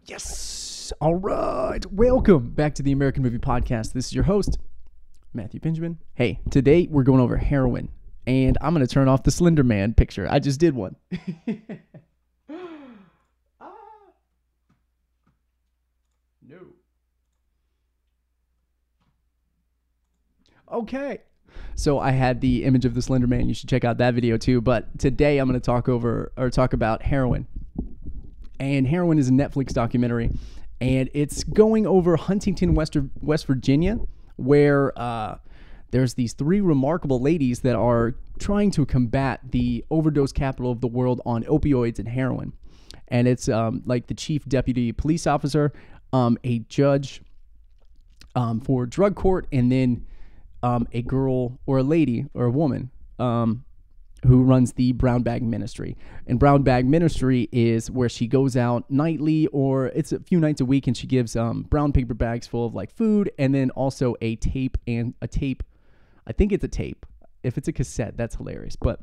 Yes. All right. Welcome back to the American Movie Podcast. This is your host, Matthew Benjamin. Hey, today we're going over Heroin, and I'm going to turn off the Slender Man picture. I just did one. No. Okay. So I had the image of the Slender Man. You should check out that video too. But today I'm going to talk about Heroin. And Heroin is a Netflix documentary, and it's going over Huntington, West Virginia, where there's these three remarkable ladies that are trying to combat the overdose capital of the world on opioids and heroin. And it's like the chief deputy police officer, a judge for drug court, and then a girl or a lady or a woman who runs the Brown Bag Ministry. And Brown Bag Ministry is where she goes out nightly, or it's a few nights a week, and she gives brown paper bags full of like food, and then also a tape. I think it's a tape. If it's a cassette, that's hilarious. But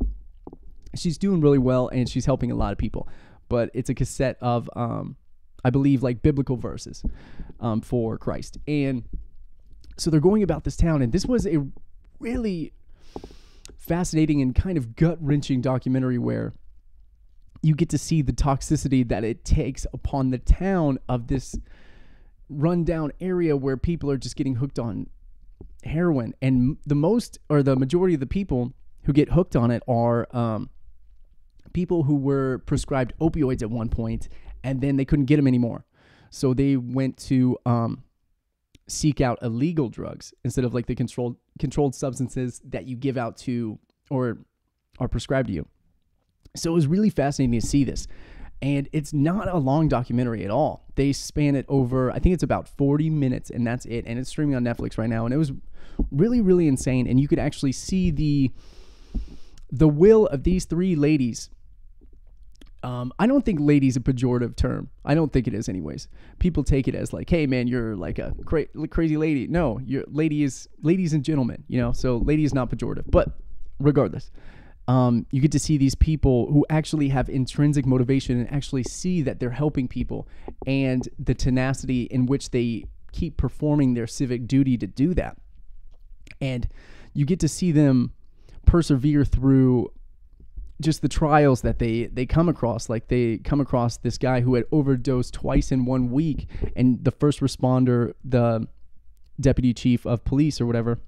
she's doing really well, and she's helping a lot of people. But it's a cassette of, I believe, like biblical verses for Christ. And so they're going about this town, and this was a really fascinating and kind of gut-wrenching documentary where you get to see the toxicity that it takes upon the town of this rundown area where people are just getting hooked on heroin. And the majority of the people who get hooked on it are people who were prescribed opioids at one point, and then they couldn't get them anymore. So they went to seek out illegal drugs instead of like the controlled substances that you give out to or are prescribed to you. So it was really fascinating to see this. And it's not a long documentary at all. They span it over, I think it's about 40 minutes, and that's it. And it's streaming on Netflix right now. And it was really, really insane. And you could actually see the will of these three ladies. I don't think lady is a pejorative term. I don't think it is anyways. People take it as like, hey man, you're like a crazy lady. No, ladies and gentlemen, so lady is not pejorative. But regardless, you get to see these people who actually have intrinsic motivation and actually see that they're helping people, and the tenacity in which they keep performing their civic duty to do that. And you get to see them persevere through just the trials that they come across. Like they come across this guy who had overdosed twice in 1 week, and the first responder, the deputy chief of police or whatever,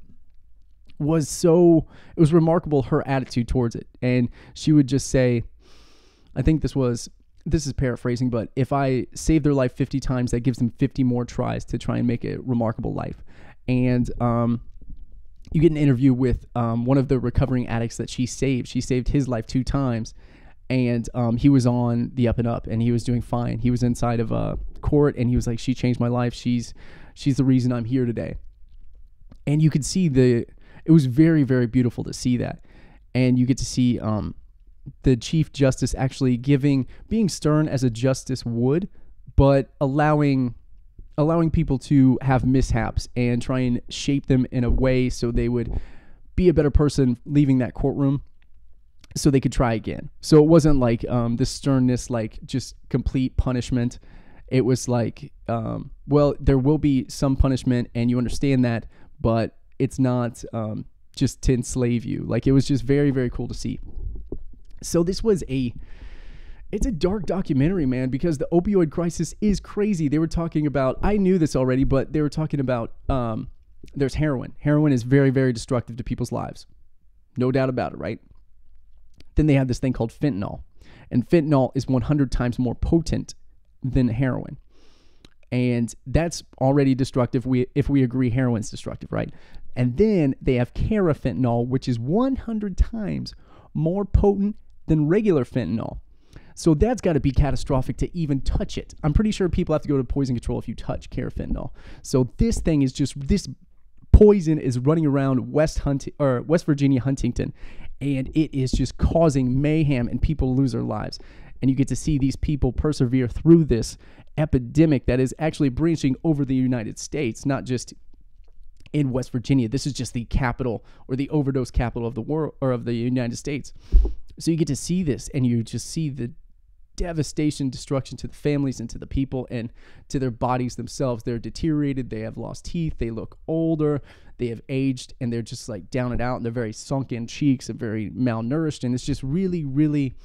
it was remarkable, her attitude towards it. And she would just say, I think this is paraphrasing, but if I save their life 50 times, that gives them 50 more tries to try and make a remarkable life. And you get an interview with one of the recovering addicts that she saved. She saved his life 2 times, and he was on the up and up, and he was doing fine. He was inside of a court, and he was like, she changed my life. She's the reason I'm here today. And you could see it was very, very beautiful to see that. And you get to see the chief justice actually being stern as a justice would, but allowing people to have mishaps and try and shape them in a way so they would be a better person leaving that courtroom so they could try again. So it wasn't like the sternness, like just complete punishment. It was like, well, there will be some punishment and you understand that, but it's not just to enslave you. Like, it was just very, very cool to see. So this was it's a dark documentary, man, because the opioid crisis is crazy. They were talking about, I knew this already, but they were talking about, there's heroin. Heroin is very, very destructive to people's lives. No doubt about it, right? Then they have this thing called fentanyl. And fentanyl is 100 times more potent than heroin. And that's already destructive if we agree heroin's destructive, right? And then they have carafentanyl, which is 100 times more potent than regular fentanyl. So that's got to be catastrophic to even touch it. I'm pretty sure people have to go to poison control if you touch carafentanyl. So this poison is running around West Virginia, Huntington, and it is just causing mayhem, and people lose their lives. And you get to see these people persevere through this epidemic that is actually branching over the United States, not just in West Virginia. This is just the capital, or the overdose capital of the world, or of the United States. So you get to see this, and you just see the devastation, destruction to the families and to the people and to their bodies themselves. They're deteriorated. They have lost teeth. They look older. They have aged, and they're just like down and out, and they're very sunken cheeks and very malnourished. And it's just really, really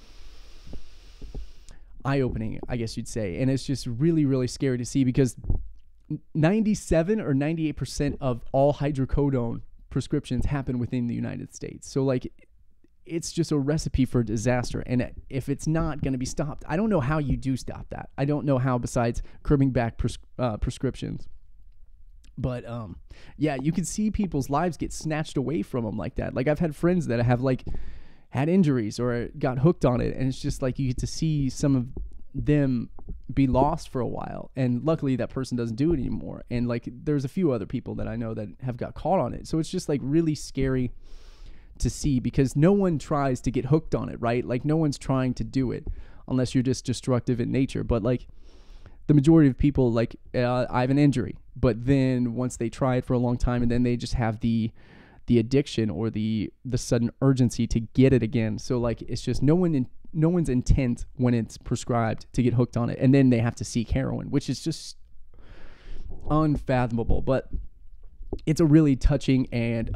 eye-opening, I guess you'd say. And it's just really, really scary to see, because 97 or 98% of all hydrocodone prescriptions happen within the United States. So like, it's just a recipe for disaster. And if it's not going to be stopped, I don't know how you do stop that. I don't know how, besides curbing back prescriptions. But yeah, you can see people's lives get snatched away from them like that. Like, I've had friends that have like had injuries or got hooked on it, and it's just like you get to see some of them be lost for a while, and luckily that person doesn't do it anymore. And like, there's a few other people that I know that have got caught on it. So it's just like really scary to see, because no one tries to get hooked on it, right? Like, no one's trying to do it unless you're just destructive in nature. But like, the majority of people, like, I have an injury, but then once they try it for a long time, and then they just have the addiction or the sudden urgency to get it again. So like, it's just no one's intent when it's prescribed to get hooked on it, and then they have to seek heroin, which is just unfathomable. But it's a really touching and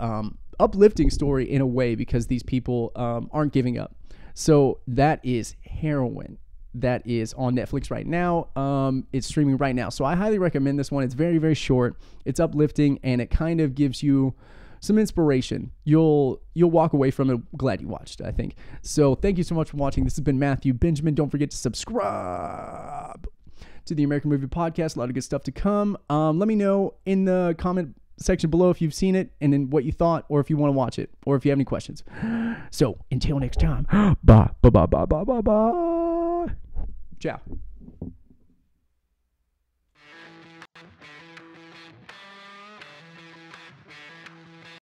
uplifting story in a way, because these people aren't giving up. So that is Heroin. That is on Netflix right now. It's streaming right now. So I highly recommend this one. It's very, very short. It's uplifting, and it kind of gives you some inspiration. You'll walk away from it glad you watched, I think. So thank you so much for watching. This has been Matthew Benjamin. Don't forget to subscribe to the American Movie Podcast. A lot of good stuff to come. Let me know in the comment section below if you've seen it and then what you thought, or if you want to watch it, or if you have any questions. So until next time, bye. Ciao.